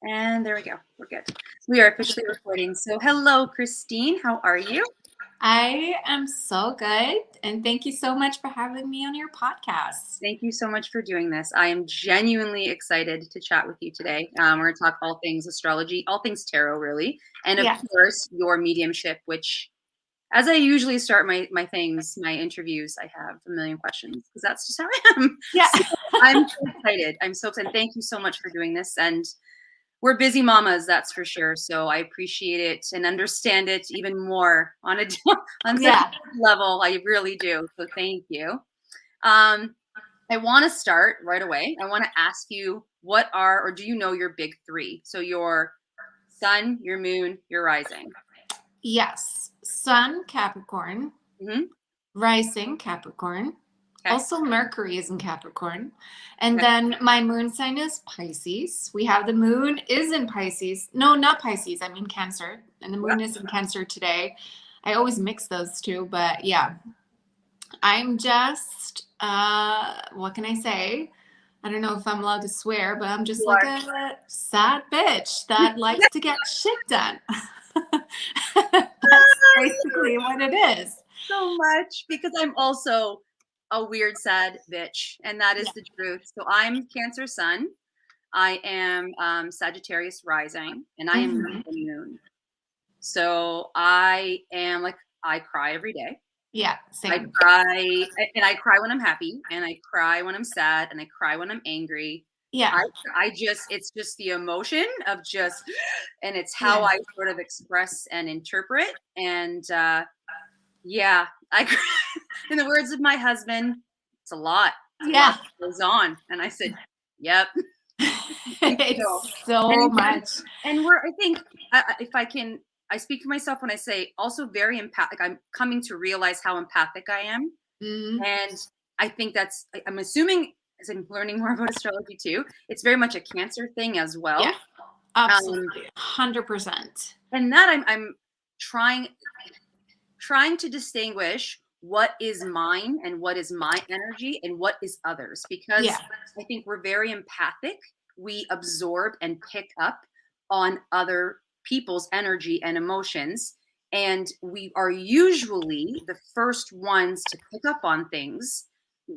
And there we go. We're good. We are officially recording. So hello, Kristine. How are you? I am so good. And thank you so much for having me on your podcast. Thank you so much for doing this. I am genuinely excited to chat with you today. We're going to talk all things astrology, all things tarot, really. And of course, your mediumship, which, as I usually start my interviews, I have a million questions because that's just how I am. Yeah. So I'm so excited. I'm so excited. Thank you so much for doing this. And we're busy mamas, that's for sure. So I appreciate it and understand it even more on a on such a level. I really do. So thank you. I want to start right away. I want to ask you, what are, or do you know your big three? So your sun, your moon, your rising. Yes. Sun, Capricorn. Rising, Capricorn. Okay. Also, Mercury is in Capricorn. And then my moon sign is Pisces. We have the moon is in Pisces. No, not Pisces. I mean Cancer. And the moon is in Cancer today. I always mix those two, but yeah. I'm just, what can I say? I don't know if I'm allowed to swear, but I'm just like a sad bitch that likes to get shit done. That's basically what it is. So much, because I'm also a weird, sad bitch, and that is the truth. So I'm Cancer sun. I am Sagittarius rising, and I am Libra moon. So I am like, I cry every day. Yeah, same. I cry, and I cry when I'm happy, and I cry when I'm sad, and I cry when I'm angry. Yeah. I just, it's just the emotion of just, and it's how I sort of express and interpret. And yeah, in the words of my husband, it's a lot. It's a lot that goes on. And I said, yep. It's so much. And I think, if I can, I speak for myself when I say also very empathic. I'm coming to realize how empathic I am. And I think that's, I'm assuming, as I'm learning more about astrology too, it's very much a Cancer thing as well. Yeah, absolutely. 100%. And that I'm trying to distinguish what is mine and what is my energy and what is others, because I think we're very empathic. We absorb and pick up on other people's energy and emotions, and we are usually the first ones to pick up on things,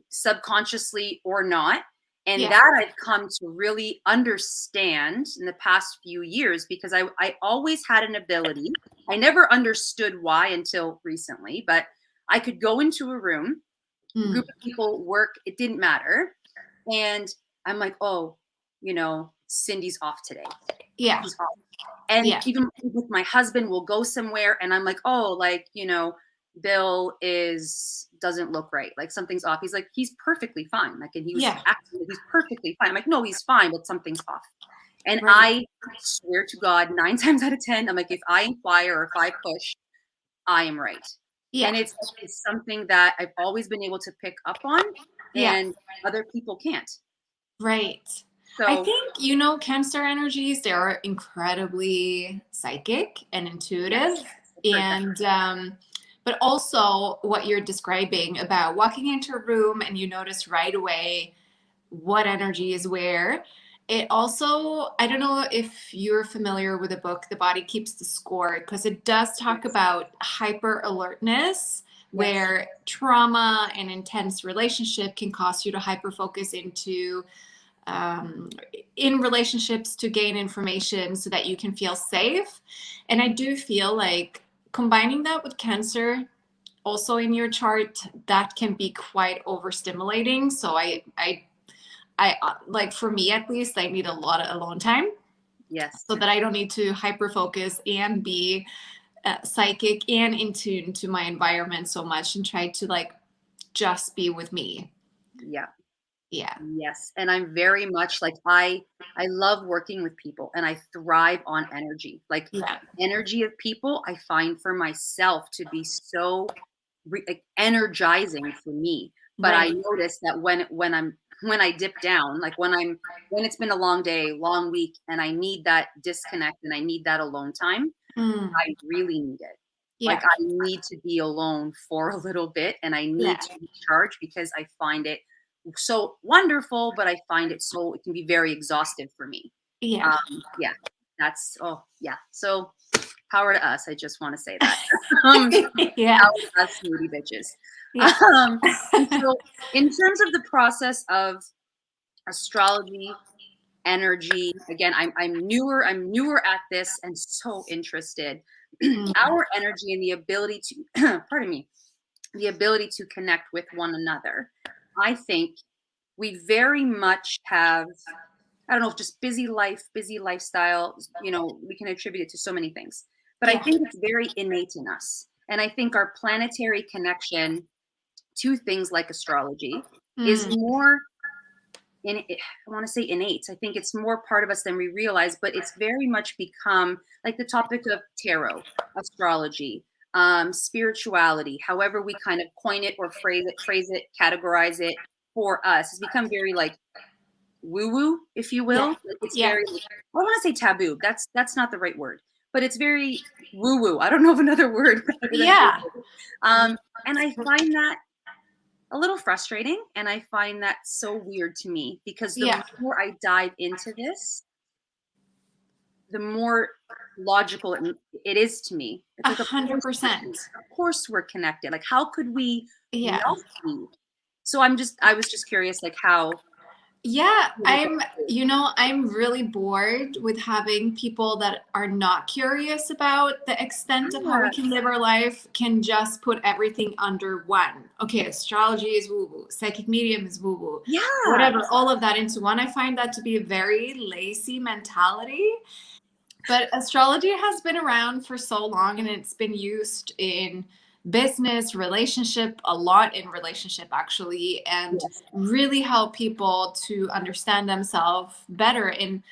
subconsciously or not. And that I've come to really understand in the past few years, because I always had an ability. I never understood why until recently, but I could go into a room, a group of people, work, it didn't matter. And I'm like, oh, Cindy's off today. Yeah. She's off. And even with my husband, we'll go somewhere and I'm like, oh, like, Bill doesn't look right. Like something's off. He's like, he's perfectly fine. Like, and he was acting, he's perfectly fine. I'm like, no, he's fine, but something's off. And I swear to God, 9 times out of 10, I'm like, if I inquire or if I push, I am right. And it's something that I've always been able to pick up on, and other people can't. Right. So, I think, Cancer energies, they are incredibly psychic and intuitive. And, but also what you're describing about walking into a room and you notice right away what energy is where. It also, I don't know if you're familiar with the book, The Body Keeps the Score, because it does talk about hyper alertness, where trauma and intense relationship can cause you to hyper focus into in relationships to gain information so that you can feel safe. And I do feel like combining that with Cancer also in your chart, that can be quite overstimulating. So I like, for me at least, I need a lot of alone time. Yes. So that I don't need to hyper focus and be psychic and in tune to my environment so much, and try to like just be with me. Yeah. Yeah. Yes. And I'm very much like, I love working with people, and I thrive on energy. Like energy of people, I find for myself to be so energizing for me. But I notice that when I dip down, like when it's been a long day, long week, and I need that disconnect and I need that alone time, I really need it. Like, I need to be alone for a little bit, and I need to recharge, because I find it so wonderful, but I find it can be very exhaustive for me. Yeah. Yeah, that's, oh yeah. So power to us. I just want to say that. um, Yeah. Power to us, moody bitches. Yeah. And so in terms of the process of astrology, energy, again, I'm newer at this and so interested. Our energy and the ability to pardon me, the ability to connect with one another. I think we very much have, I don't know, just busy life, busy lifestyle, we can attribute it to so many things. But I Yeah. think it's very innate in us. And I think our planetary connection to things like astrology is more I want to say innate. I think it's more part of us than we realize, but it's very much become like the topic of tarot, astrology, spirituality, however we kind of coin it or phrase it, categorize it for us, has become very like woo woo, if you will. Yeah. Like, it's Yeah. very, I don't want to say taboo. That's not the right word, but it's very woo woo. I don't know of another word other than Yeah. woo-woo. And I find that a little frustrating, and I find that so weird to me because the Yeah. more I dive into this, the more logical it is to me. It's like, of course, 100%. of course we're connected. Like, how could we Yeah. not be? So I was just curious, like how. Yeah, I'm really bored with having people that are not curious about the extent of how we can live our life, can just put everything under one. Okay, astrology is woo-woo, psychic medium is woo-woo. Yeah. Whatever, all of that into one. I find that to be a very lazy mentality. But astrology has been around for so long, and it's been used in business, relationship, a lot in relationship actually, and really help people to understand themselves better. And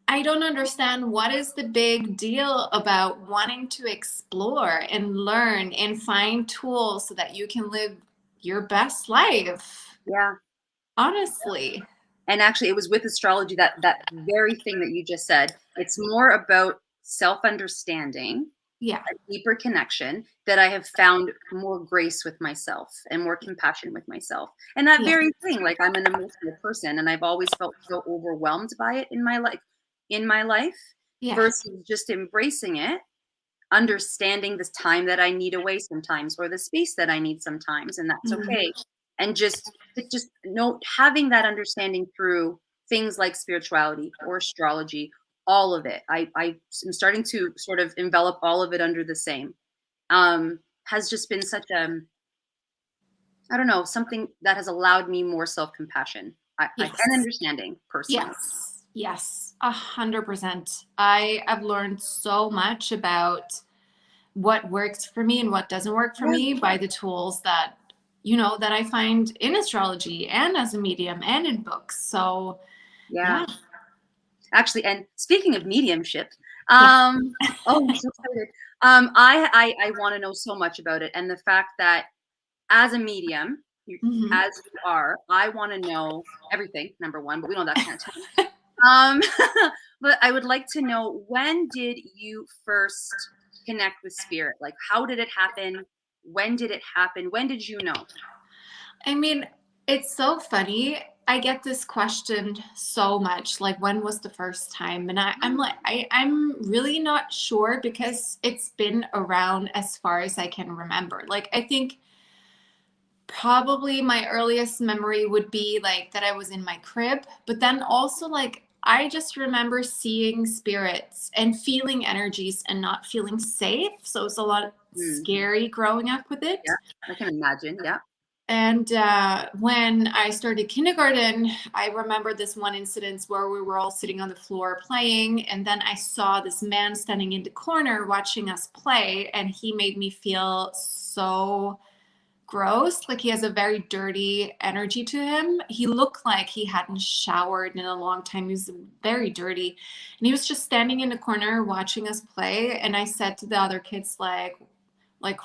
I don't understand what is the big deal about wanting to explore and learn and find tools so that you can live your best life. Yeah. Honestly. And actually, it was with astrology that very thing that you just said. It's more about self-understanding, Yeah. a deeper connection, that I have found more grace with myself and more compassion with myself. And that very thing, like I'm an emotional person, and I've always felt so overwhelmed by it in my life, versus just embracing it, understanding this time that I need away sometimes, or the space that I need sometimes, and that's okay. And just having that understanding through things like spirituality or astrology, all of it. I am starting to sort of envelop all of it under the same. Has just been such I don't know, something that has allowed me more self-compassion and understanding personally. Yes, 100%. I have learned so much about what works for me and what doesn't work for me by the tools that, that I find in astrology and as a medium and in books. So, yeah. Actually, and speaking of mediumship, oh, I'm so excited. I want to know so much about it, and the fact that as a medium, as you are, I want to know everything. Number one, but we don't have that kind of time. But I would like to know, when did you first connect with spirit? Like, how did it happen? When did it happen? When did you know? I mean, it's so funny. I get this question so much, like, when was the first time? And I'm really not sure, because it's been around as far as I can remember. Like, I think probably my earliest memory would be like that I was in my crib, but then also like I just remember seeing spirits and feeling energies and not feeling safe. So it's a lot scary growing up with it. Yeah, I can imagine. Yeah. And when I started kindergarten, I remember this one incident where we were all sitting on the floor playing, and then I saw this man standing in the corner watching us play, and he made me feel so gross. Like, he has a very dirty energy to him. He looked like he hadn't showered in a long time. He was very dirty, and he was just standing in the corner watching us play. And I said to the other kids, like,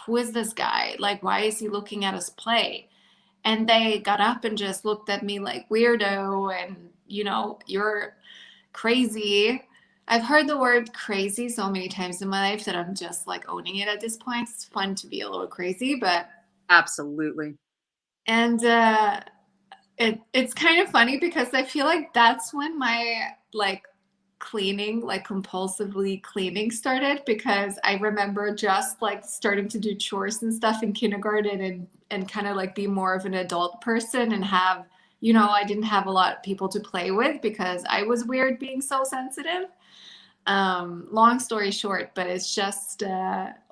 who is this guy? Like, why is he looking at us play? And they got up and just looked at me like weirdo, and you're crazy. I've heard the word crazy so many times in my life that I'm just like owning it at this point. It's fun to be a little crazy, but absolutely. And it's kind of funny because I feel like that's when my like cleaning, like compulsively cleaning started, because I remember just like starting to do chores and stuff in kindergarten and kind of like be more of an adult person and have, you know, I didn't have a lot of people to play with because I was weird being so sensitive. Long story short, but it's just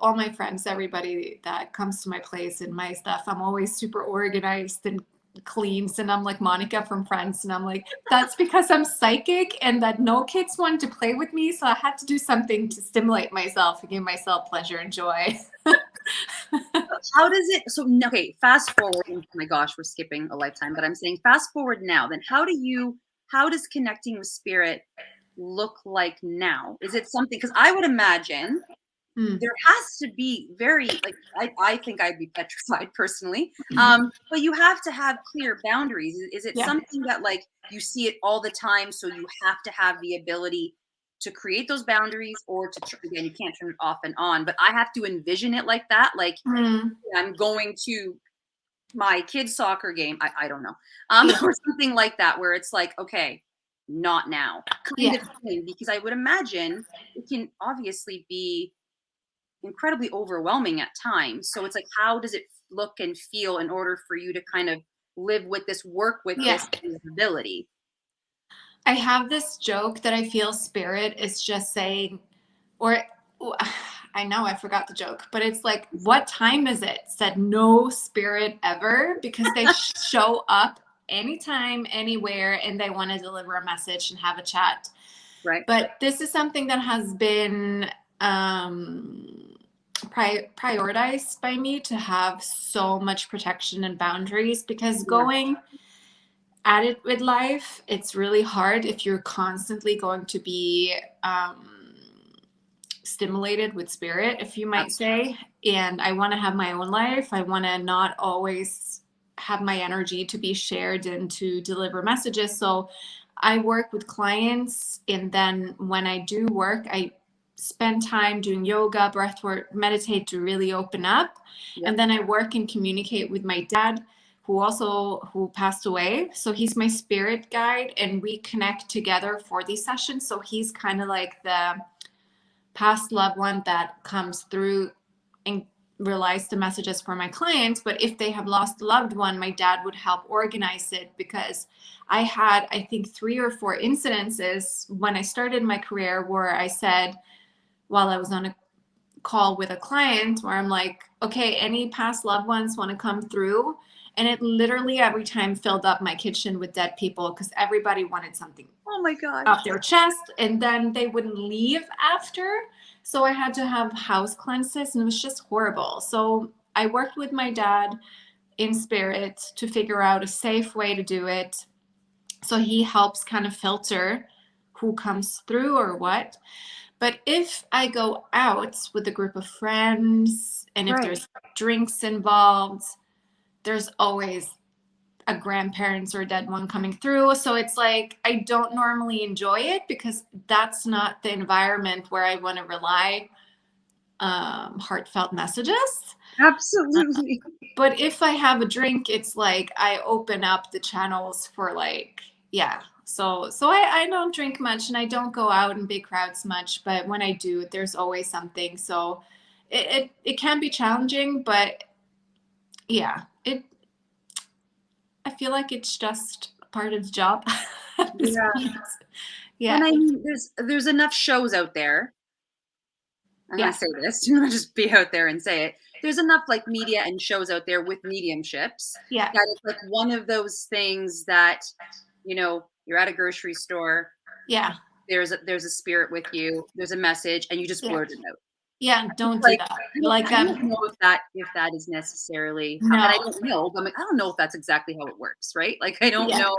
all my friends, everybody that comes to my place and my stuff, I'm always super organized and cleans, and I'm like Monica from Friends, and I'm like, that's because I'm psychic and that no kids wanted to play with me, so I had to do something to stimulate myself and give myself pleasure and joy. How does it, so okay, fast forward, oh my gosh, we're skipping a lifetime, but I'm saying fast forward now, then how does connecting with spirit look like now? Is it something, because I would imagine there has to be very, like, I think I'd be petrified personally, but you have to have clear boundaries. Is it something that like you see it all the time, so you have to have the ability to create those boundaries, or to, again, you can't turn it off and on, but I have to envision it like that, like I'm going to my kid's soccer game, I don't know, or something like that, where it's like, okay, not now, kind of thing, because I would imagine it can obviously be incredibly overwhelming at times. So it's like, how does it look and feel in order for you to kind of live with this, work with this ability? I have this joke that I feel spirit is just saying, or I know I forgot the joke, but it's like, what time is it? Said no spirit ever, because they show up anytime, anywhere, and they want to deliver a message and have a chat. Right. But this is something that has been prioritized by me, to have so much protection and boundaries, because going at it with life, it's really hard if you're constantly going to be stimulated with spirit, if you might say. And I want to have my own life. I want to not always have my energy to be shared and to deliver messages. So I work with clients, and then when I do work, I spend time doing yoga, breath work, meditate to really open up. And then I work and communicate with my dad, who passed away. So he's my spirit guide, and we connect together for these sessions. So he's kind of like the past loved one that comes through and realize the messages for my clients. But if they have lost a loved one, my dad would help organize it, because I had, I think, 3 or 4 incidences when I started my career where I said, while I was on a call with a client, where I'm like, okay, any past loved ones want to come through? And it literally every time filled up my kitchen with dead people, because everybody wanted something off their chest, and then they wouldn't leave after. So I had to have house cleanses, and it was just horrible. So I worked with my dad in spirit to figure out a safe way to do it. So he helps kind of filter who comes through or what. But if I go out with a group of friends, and if there's drinks involved, there's always a grandparents or a dead one coming through. So it's like, I don't normally enjoy it, because that's not the environment where I want to rely heartfelt messages. Absolutely. But if I have a drink, it's like I open up the channels for like, So I don't drink much, and I don't go out in big crowds much, but when I do, there's always something. So it can be challenging, but I feel like it's just part of the job. And I mean, there's enough shows out there. I'm gonna say this, I'm gonna just be out there and say it. There's enough like media and shows out there with mediumships. That it's like one of those things that, you know, you're at a grocery store. There's a spirit with you. There's a message, and you just blurt it out. Don't do that. Like, I don't know if that is necessarily. No. I don't know. But I'm like, I don't know if that's exactly how it works, right? Like, I don't know.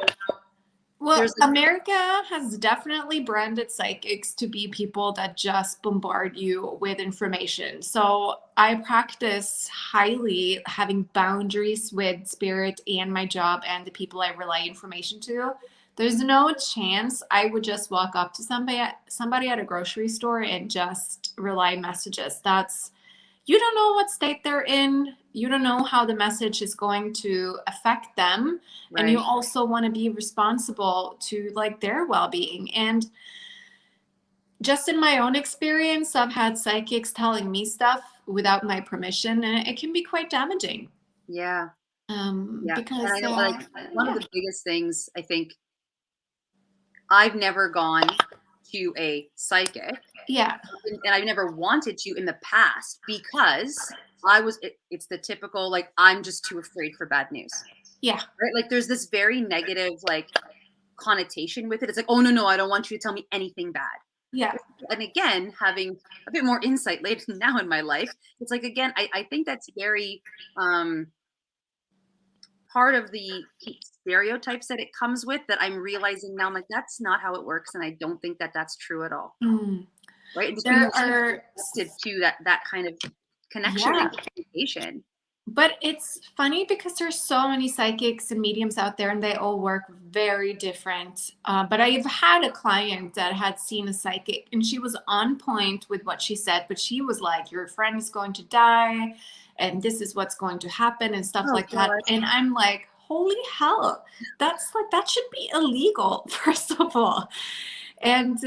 Well, America has definitely branded psychics to be people that just bombard you with information. So I practice highly having boundaries with spirit and my job and the people I relay information to. There's no chance I would just walk up to somebody at a grocery store and just relay messages. You don't know what state they're in. You don't know how the message is going to affect them. And you also want to be responsible to like their well-being. And just in my own experience, I've had psychics telling me stuff without my permission, and it can be quite damaging. Yeah. Yeah. Because And I know, like, one of yeah. the biggest things, I think, I've never gone to a psychic. Yeah. And I've never wanted to in the past because it's the typical, like, I'm just too afraid for bad news. Yeah. Right? Like, there's this very negative, like, connotation with it. It's like, oh, no, I don't want you to tell me anything bad. Yeah. And again, having a bit more insight later now in my life, it's like, again, I think that's very part of the stereotypes that it comes with that I'm realizing now. I'm like, that's not how it works. And I don't think that that's true at all. Right. And just being connected to that kind of connection and communication. But it's funny because there's so many psychics and mediums out there and they all work very different. But I've had a client that had seen a psychic and she was on point with what she said, but she was like, your friend is going to die and this is what's going to happen and stuff like that. And I'm like, holy hell, that's like, that should be illegal, first of all. And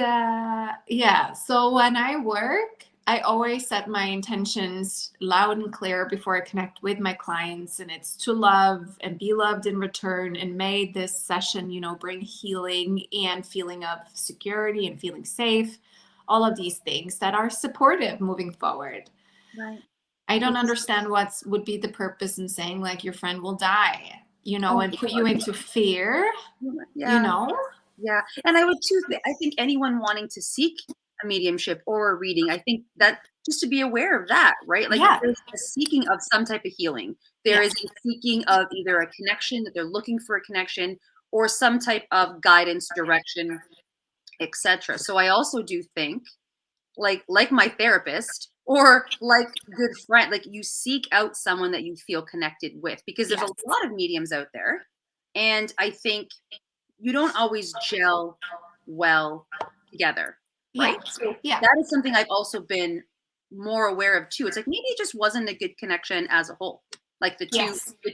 yeah, so when I work, I always set my intentions loud and clear before I connect with my clients, and it's to love and be loved in return. And may this session, you know, bring healing and feeling of security and feeling safe, all of these things that are supportive moving forward. Right. I don't understand what would be the purpose in saying like your friend will die, you know, and put you into fear, you know? Yeah. And I would too, I think anyone wanting to seek a mediumship or a reading, I think that just to be aware of that, right? Like there's a seeking of some type of healing. There is a seeking of either a connection, that they're looking for a connection, or some type of guidance, direction, etc. So I also do think, like my therapist or like good friend, like you seek out someone that you feel connected with, because there's a lot of mediums out there. And I think you don't always gel well together, right? So that is something I've also been more aware of too. It's like maybe it just wasn't a good connection as a whole, like the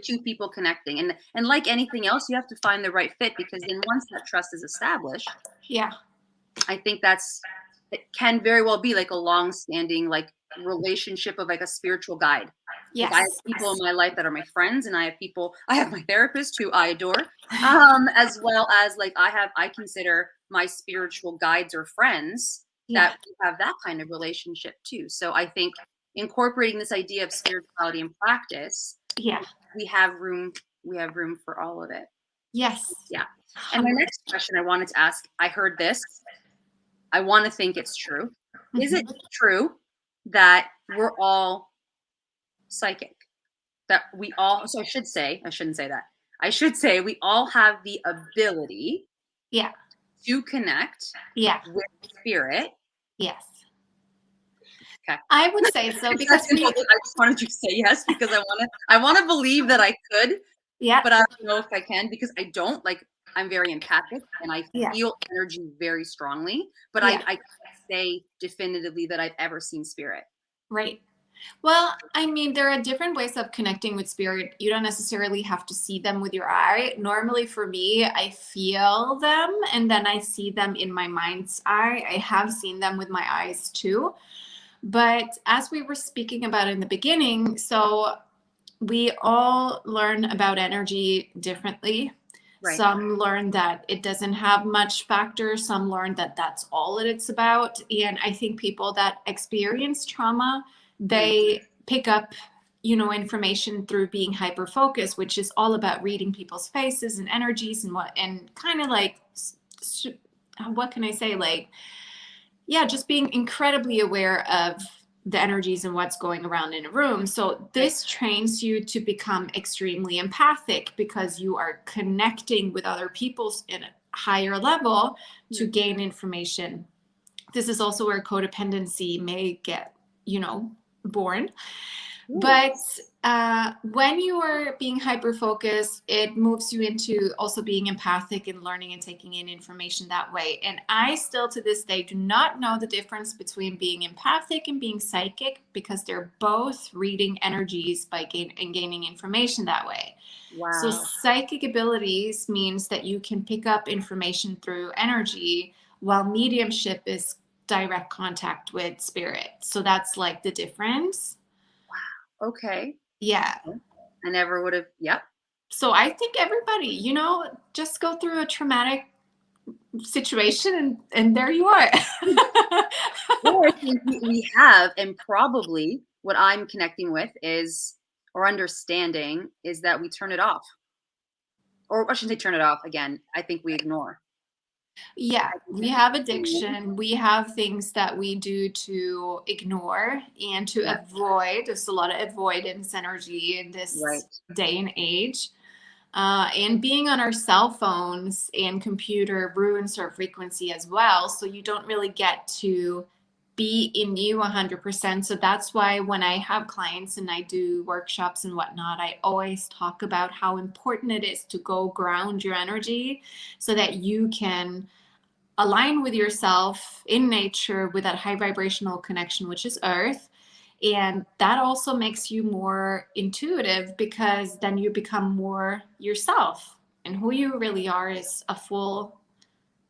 two people connecting. And like anything else, you have to find the right fit, because then once that trust is established, I think it can very well be like a long-standing like relationship of like a spiritual guide. Like I have people in my life that are my friends, and I have my therapist who I adore, as well as like I consider my spiritual guides or friends that have that kind of relationship too. So I think incorporating this idea of spirituality in practice, we have room for all of it. Yes. Yeah. And my next question I wanted to ask, I heard this. I want to think it's true. Is it true that we're all psychic? That we all, so I shouldn't say that. I should say we all have the ability to connect with spirit. Yes. Okay. I would say so, because I just wanted you to say yes, because I want to believe that I could. Yeah. But I don't know if I can, because I don't, like, I'm very empathic and I feel energy very strongly, but I can't say definitively that I've ever seen spirit. Right. Well, I mean, there are different ways of connecting with spirit. You don't necessarily have to see them with your eye. Normally for me, I feel them and then I see them in my mind's eye. I have seen them with my eyes too. But as we were speaking about in the beginning, so we all learn about energy differently. Right. Some learn that it doesn't have much factor. Some learn that that's all it's about. And I think people that experience trauma, they pick up, you know, information through being hyper focused, which is all about reading people's faces and energies and kind of like, what can I say? Like, just being incredibly aware of the energies and what's going around in a room. So this trains you to become extremely empathic, because you are connecting with other people in a higher level to gain information. This is also where codependency may get, you know, born. Ooh. But when you are being hyper-focused, it moves you into also being empathic and learning and taking in information that way. And I still to this day do not know the difference between being empathic and being psychic, because they're both reading energies by gaining information that way. Wow. So psychic abilities means that you can pick up information through energy, while mediumship is direct contact with spirit. So that's like the difference. Wow. Okay. Yeah. I never would have. Yep. So I think everybody, you know, just go through a traumatic situation and there you are. Or I think we have, and probably what I'm connecting with is, or understanding, is that we turn it off. Or I shouldn't say turn it off again. I think we ignore. Yeah, we have addiction. We have things that we do to ignore and to avoid. There's a lot of avoidance energy in this day and age. And being on our cell phones and computer ruins our frequency as well. So you don't really get to be in you 100%. So that's why when I have clients and I do workshops and whatnot, I always talk about how important it is to go ground your energy so that you can align with yourself in nature with that high vibrational connection, which is earth. And that also makes you more intuitive because then you become more yourself. And who you really are is a full,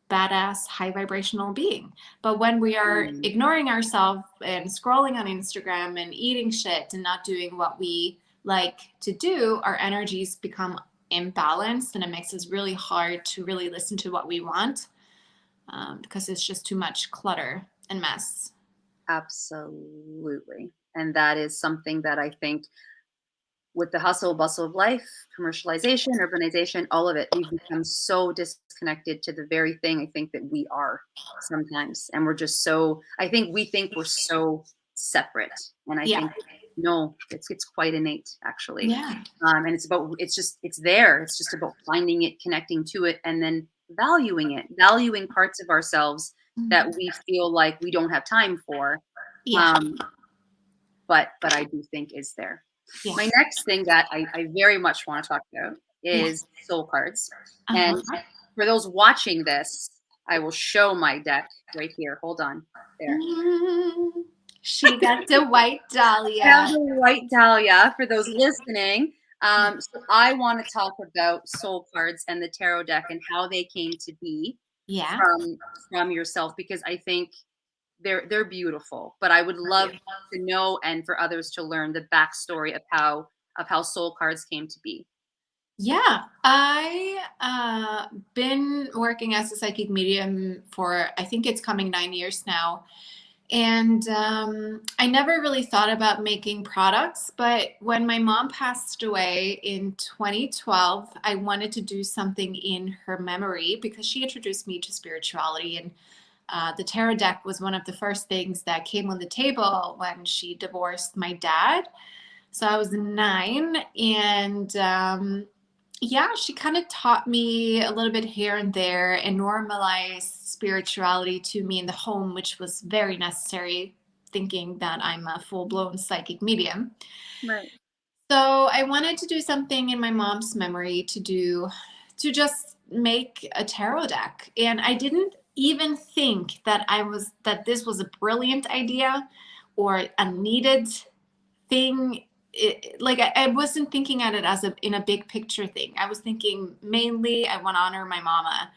badass, high vibrational being. But when we are ignoring ourselves and scrolling on Instagram and eating shit and not doing what we like to do, our energies become imbalanced and it makes it really hard to really listen to what we want because it's just too much clutter and mess. Absolutely. And that is something that I think with the hustle bustle of life, commercialization, urbanization, all of it, we've become so disconnected to the very thing I think that we are sometimes. And we're just so, I think we think we're so separate. And I think, no, it's quite innate actually. Yeah. And it's there. It's just about finding it, connecting to it, and then valuing parts of ourselves that we feel like we don't have time for. But I do think is there. My next thing that I very much want to talk about is soul cards. And for those watching this, I will show my deck right here. Hold on. There. She got the white dahlia. I have the white dahlia for those listening. So I want to talk about soul cards and the tarot deck and how they came to be from yourself, because I think they're beautiful, but I would love to know and for others to learn the backstory of how soul cards came to be. Yeah, I been working as a psychic medium for, I think it's coming 9 years now. And I never really thought about making products, but when my mom passed away in 2012, I wanted to do something in her memory because she introduced me to spirituality, and the tarot deck was one of the first things that came on the table when she divorced my dad. So I was 9, and she kind of taught me a little bit here and there and normalized spirituality to me in the home, which was very necessary, thinking that I'm a full-blown psychic medium. Right. So I wanted to do something in my mom's memory to just make a tarot deck. And I didn't even think that this was a brilliant idea or a needed thing. I wasn't thinking at it as in a big picture thing. I was thinking mainly I want to honor my mama.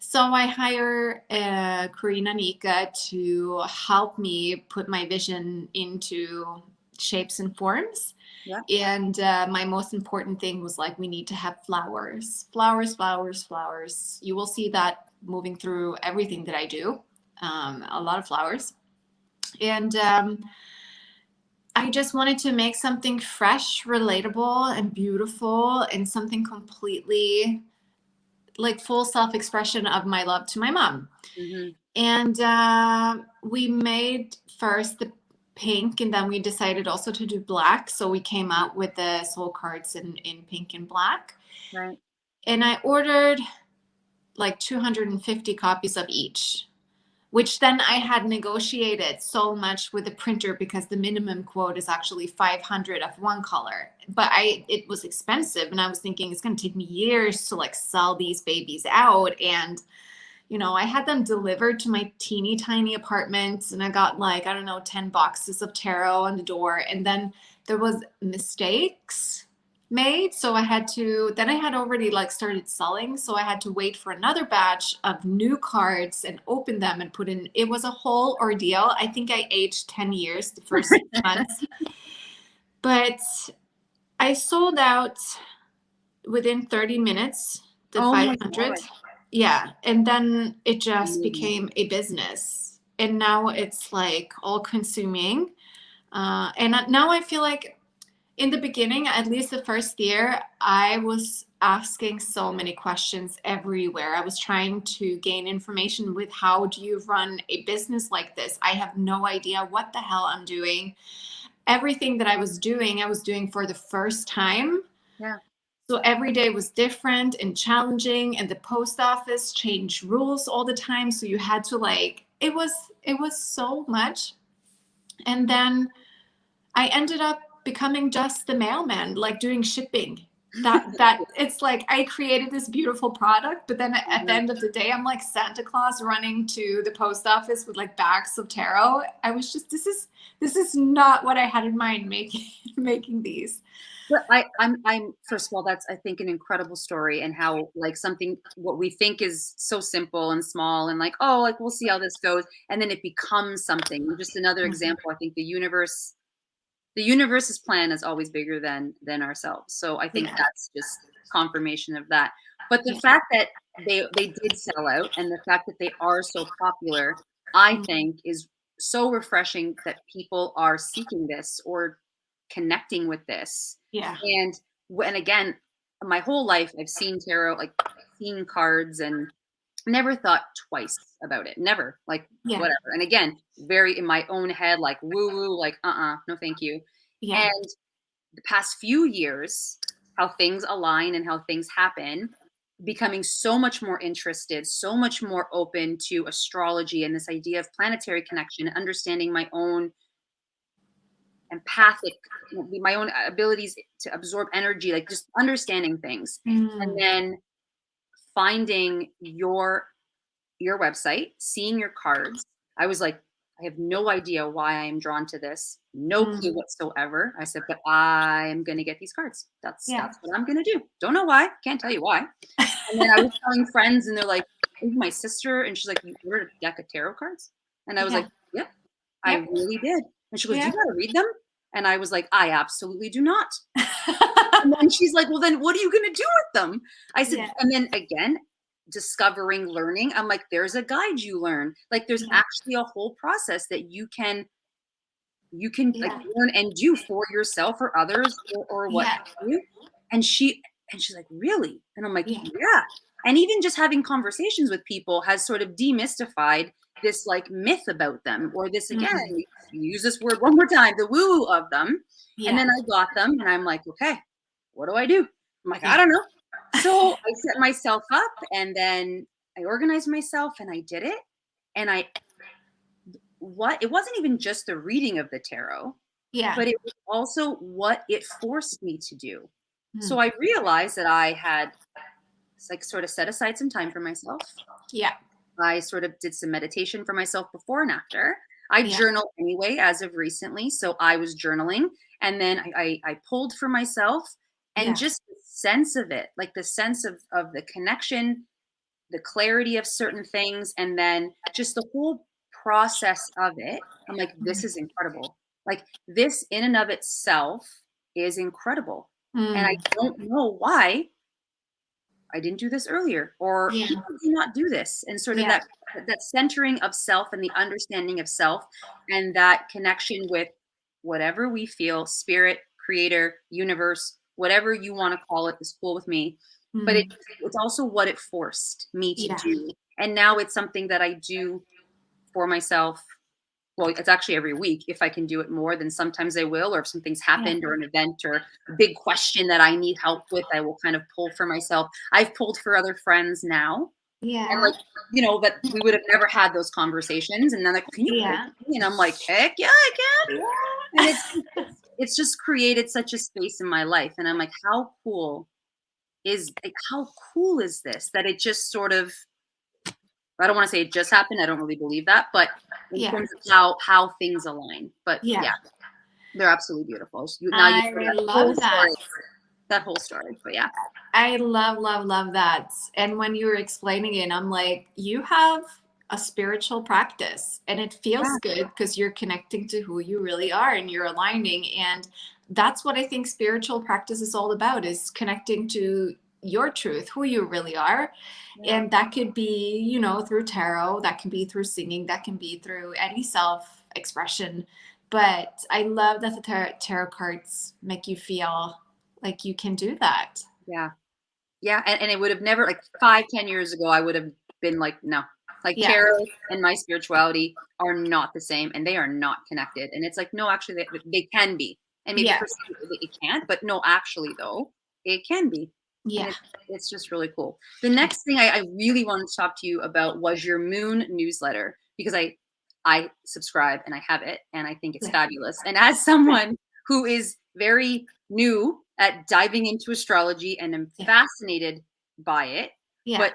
So I hire Karina Nika to help me put my vision into shapes and forms. Yeah. And my most important thing was we need to have flowers. You will see that moving through everything that I do. A lot of flowers. And I just wanted to make something fresh, relatable, and beautiful, and something completely full self-expression of my love to my mom. Mm-hmm. And we made first the pink, and then we decided also to do black. So we came out with the soul cards in pink and black. Right. And I ordered 250 copies of each, which then I had negotiated so much with the printer because the minimum quote is actually 500 of one color. But it was expensive, and I was thinking it's going to take me years to sell these babies out. And, I had them delivered to my teeny tiny apartment, and I got 10 boxes of tarot on the door. And then there was mistakes made. So I had already like started selling. So I had to wait for another batch of new cards and open them and put in. It was a whole ordeal. I think I aged 10 years the first 6 months. But I sold out within 30 minutes, the 500. Yeah. And then it just became a business. And now it's like all consuming. And now I feel like in the beginning, at least the first year, I was asking so many questions everywhere. I was trying to gain information with how do you run a business like this? I have no idea what the hell I'm doing. Everything that I was doing for the first time. Yeah. So every day was different and challenging, and the post office changed rules all the time. So you had to it was so much. And then I ended up becoming just the mailman, like doing shipping. That it's like I created this beautiful product, but then at the end of the day, I'm like Santa Claus running to the post office with like bags of tarot. I was just, this is not what I had in mind making these. But I'm first of all, that's I think an incredible story, and how like something what we think is so simple and small and like, oh, like we'll see how this goes, and then it becomes something. Just another example. I think the universe's plan is always bigger than ourselves. So I think that's just confirmation of that. But the fact that they did sell out, and the fact that they are so popular, I think is so refreshing that people are seeking this or connecting with this. Yeah. And again, my whole life I've seen tarot, like seen cards, and never thought twice about it. Never, like whatever. And again, very in my own head, like woo woo, like no thank you. Yeah. And the past few years, how things align and how things happen, becoming so much more interested, so much more open to astrology and this idea of planetary connection, understanding my own empathic, my own abilities to absorb energy, like just understanding things. And then finding your website, seeing your cards, I was like, I have no idea why I am drawn to this. No clue whatsoever. I said, but I am going to get these cards. That's what I'm going to do. Don't know why. Can't tell you why. And then I was telling friends, and they're like, my sister, and she's like, you ordered a deck of tarot cards? And I was like, yep, I really did. And she goes, do you got to read them? And I was like, I absolutely do not. And then she's like, well, then what are you going to do with them? I said, and then again, discovering, learning, I'm like, there's a guide you learn. Like there's actually a whole process that you can like learn and do for yourself or others or what have you. And she's like, really? And I'm like, yeah. And even just having conversations with people has sort of demystified this like myth about them, or this, again, use this word one more time, the woo of them. And then I got them, and I'm like, okay, what do I do? I'm like, I don't know. So I set myself up, and then I organized myself, and I did it. And it wasn't even just the reading of the tarot, but it was also what it forced me to do. So I realized that I had like sort of set aside some time for myself. Yeah. I sort of did some meditation for myself before and after. I journal anyway, as of recently. So I was journaling, and then I pulled for myself, and just the sense of it, like the sense of the connection, the clarity of certain things, and then just the whole process of it. I'm like, this is incredible. Like this in and of itself is incredible. And I don't know why I didn't do this earlier, or people do not do this. And sort of that centering of self and the understanding of self, and that connection with whatever we feel, spirit, creator, universe, whatever you want to call it, is cool with me. But it's also what it forced me to do. And now it's something that I do for myself. Well, it's actually every week. If I can do it more, then sometimes I will, or if something's happened or an event or a big question that I need help with, I will kind of pull for myself. I've pulled for other friends now. And like, that we would have never had those conversations. And then like, can you pull me? And I'm like, heck yeah, I can. And it's just created such a space in my life. And I'm like, how cool is this? That it just sort of, I don't want to say it just happened. I don't really believe that, but in terms of how things align. But they're absolutely beautiful. I love that. that whole story. But yeah. I love that. And when you were explaining it, I'm like, you have a spiritual practice and it feels good because you're connecting to who you really are and you're aligning. And that's what I think spiritual practice is all about, is connecting to your truth, who you really are. And that could be, you know, through tarot, that can be through singing, that can be through any self expression. But I love that the tarot cards make you feel like you can do that. Yeah. Yeah. And it would have never, like 5-10 years ago, I would have been like, no, like tarot and my spirituality are not the same and they are not connected. And it's like, no, actually they can be. And maybe for some people it can't, but no, actually though, it can be. Yeah. And it's just really cool. The next thing I really wanted to talk to you about was your moon newsletter, because I subscribe and I have it and I think it's fabulous. And as someone who is very new at diving into astrology and am fascinated by it, but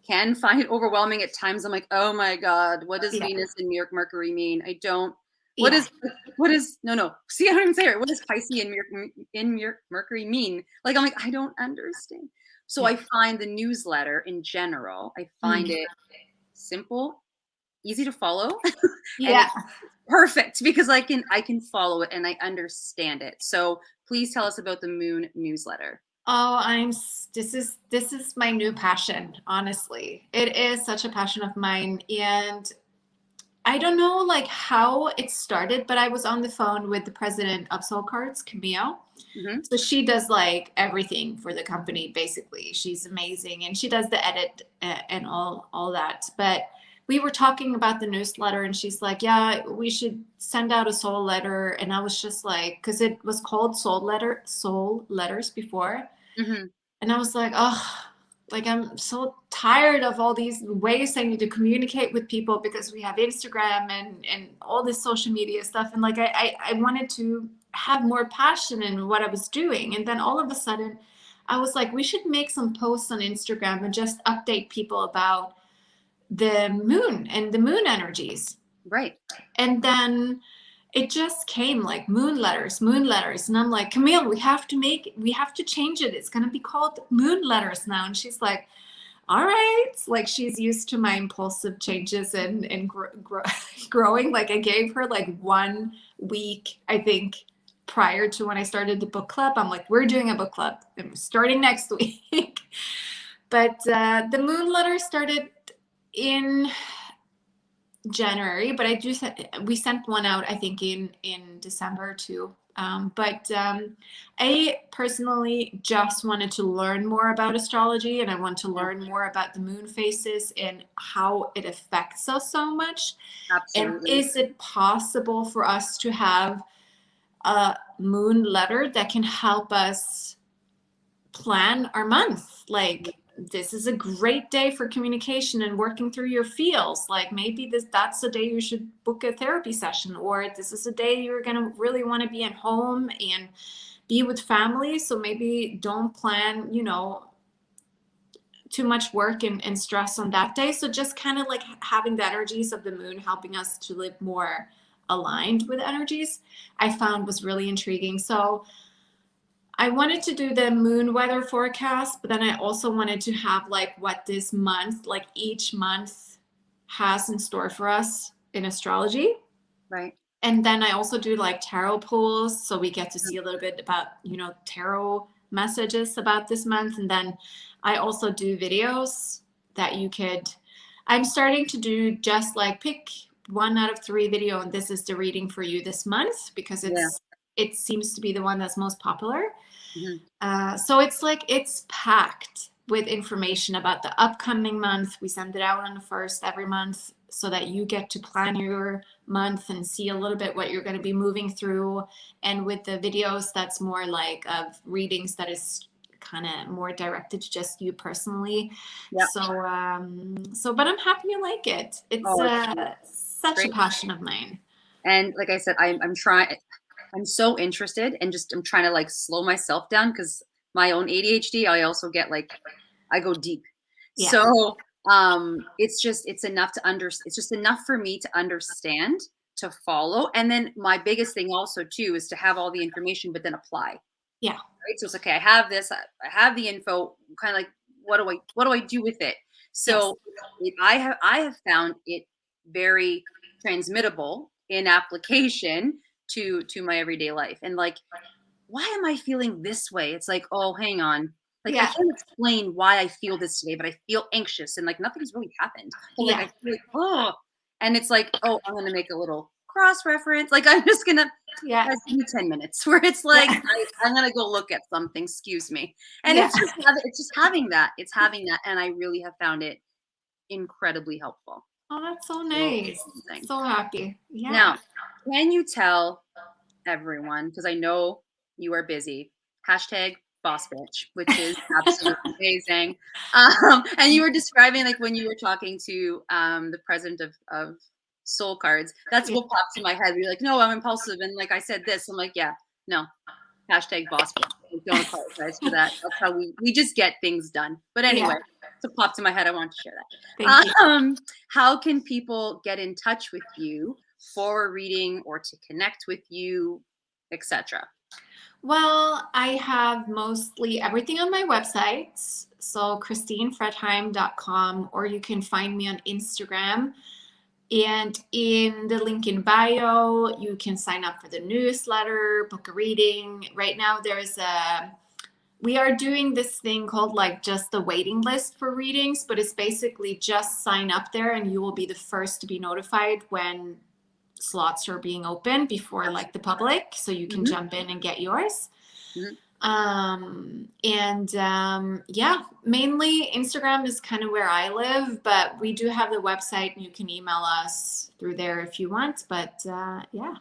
can find it overwhelming at times. I'm like, oh my God, what does Venus and Mercury mean? I don't, what is, no, see, I don't even say it. What does Pisces and Mercury mean? Like, I'm like, I don't understand. So I find the newsletter in general, I find it simple, easy to follow, and it's perfect because I can follow it and I understand it. So please tell us about the moon newsletter. Oh, this is my new passion, honestly. It is such a passion of mine. And I don't know like how it started, but I was on the phone with the president of Soul Cards, Camille. So she does like everything for the company, basically. She's amazing. And she does the edit and all that. But we were talking about the newsletter and she's like, yeah, we should send out a soul letter. And I was just like, because it was called soul letters before. And I was like, oh, like I'm so tired of all these ways I need to communicate with people because we have Instagram and all this social media stuff. And like I wanted to have more passion in what I was doing. And then all of a sudden I was like, we should make some posts on Instagram and just update people about the moon and the moon energies. Right. And then it just came like moon letters. And I'm like, Camille, we have to change it. It's going to be called moon letters now. And she's like, all right. Like she's used to my impulsive changes and growing. Like I gave her like 1 week, I think, prior to when I started the book club. I'm like, we're doing a book club and we're starting next week. But the moon letter started in January, but we sent one out, I think in December too. But I personally just wanted to learn more about astrology, and I want to learn more about the moon phases and how it affects us so much. Absolutely. And is it possible for us to have a moon letter that can help us plan our month? Like, this is a great day for communication and working through your feels. Like maybe that's the day you should book a therapy session, or this is a day you're going to really want to be at home and be with family. So maybe don't plan, too much work and stress on that day. So just kind of like having the energies of the moon helping us to live more aligned with energies, I found was really intriguing. So I wanted to do the moon weather forecast, but then I also wanted to have like what this month, like each month has in store for us in astrology. Right. And then I also do like tarot pulls. So we get to see a little bit about, tarot messages about this month. And then I also do videos that I'm starting to do just like pick 1 out of 3 video. And this is the reading for you this month because it seems to be the one that's most popular. So it's packed with information about the upcoming month. We send it out on the 1st every month so that you get to plan your month and see a little bit what you're going to be moving through. And with the videos, that's more like of readings that is kind of more directed to just you personally. Yep. So, but I'm happy you like it. It's such a passion of mine. And like I said, I'm so interested and I'm trying to like slow myself down because my own ADHD, I also get like, I go deep. Yeah. So it's just enough for me to understand, to follow. And then my biggest thing also too is to have all the information, but then apply. Yeah. So it's okay, I have this, I have the info, kind of like, what do I do with it? Yes. So I have found it very transmittable in application to my everyday life. And like, why am I feeling this way? It's like, oh, hang on. Like, I Yeah. can't explain why I feel this today, but I feel anxious and like nothing's really happened. But like, Yeah. I feel like, oh, and it's like, oh, I'm going to make a little cross reference. Like, I'm just going to, Yeah. guys, give me 10 minutes where it's like, Yeah. I'm going to go look at something. Excuse me. And Yeah. it's just having that. It's having that. And I really have found it incredibly helpful. Oh, that's so So nice. amazing. So happy. Yeah. Now, can you tell everyone, because I know you are busy, hashtag boss bitch, which is absolutely amazing. And you were describing, like, when you were talking to the president of Soul Cards, that's Yeah. what popped in my head. You're like, no, I'm impulsive. And like I said this, I'm like, yeah, no, hashtag boss bitch. Don't apologize for that. That's how we just get things done. But anyway, so popped in my head. I want to share that. Thank you. How can people get in touch with you for a reading or to connect with you, etc.? Well, I have mostly everything on my website. So KristineFredheim.com, or you can find me on Instagram. And in the link in bio, you can sign up for the newsletter, book a reading. Right now, we are doing this thing called like just the waiting list for readings, but it's basically just sign up there and you will be the first to be notified when slots are being open before like the public, so you can jump in and get yours. Yeah, mainly Instagram is kind of where I live, but we do have the website and you can email us through there if you want. But yeah.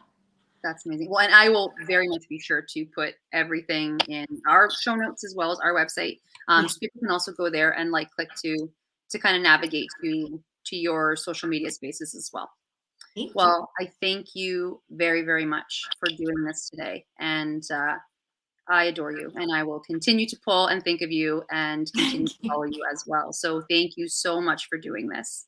That's amazing. Well, and I will very much be sure to put everything in our show notes as well as our website. So people can also go there and like click to kind of navigate to your social media spaces as well. Well, I thank you very, very much for doing this today. And I adore you. And I will continue to pull and think of you and continue to follow you as well. So thank you so much for doing this.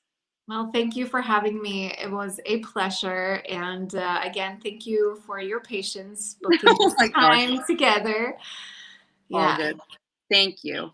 Well, thank you for having me. It was a pleasure. And again, thank you for your patience booking this time together. Yeah. All good. Thank you.